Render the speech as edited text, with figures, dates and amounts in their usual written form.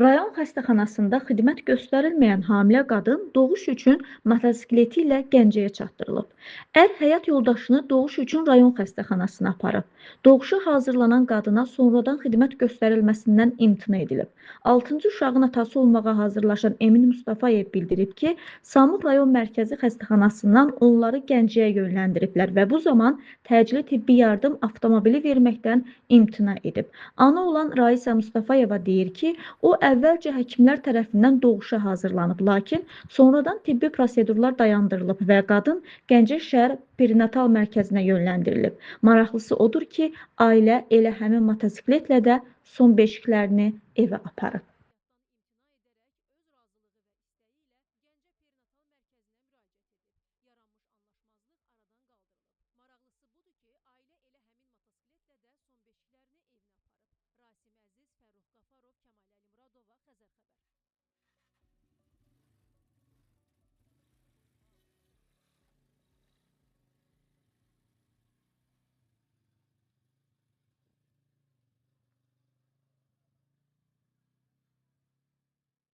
Rayon xəstəxanasında xidmət göstərilməyən hamilə qadın doğuş üçün motosikleti ilə Gəncəyə çatdırılıb. Ər həyat yoldaşını doğuş üçün rayon xəstəxanasına aparıb. Doğuşa hazırlanan qadına sonradan xidmət göstərilməsindən imtina edilib. 6-cı uşağın atası olmağa hazırlaşan Emin Mustafayev bildirib ki, Samur rayon mərkəzi xəstəxanasından onları Gəncəyə yönləndiriblər və bu zaman təcili tibbi yardım avtomobili verməkdən imtina edib. Ana olan Raisa Mustafayeva deyir ki, o əvvəlcə həkimlər tərəfindən doğuşa hazırlanıb, lakin sonradan tibbi prosedurlar dayandırılıb və qadın Gəncə şəhər perinatal mərkəzinə yönləndirilib. Maraqlısı odur ki, ailə elə həmin motosikletlə də son beşiklərini evə aparıb. Rasim Əziz, Fərrux Qafarov, Kəmal Əli Muradova, Xəzər xəbər.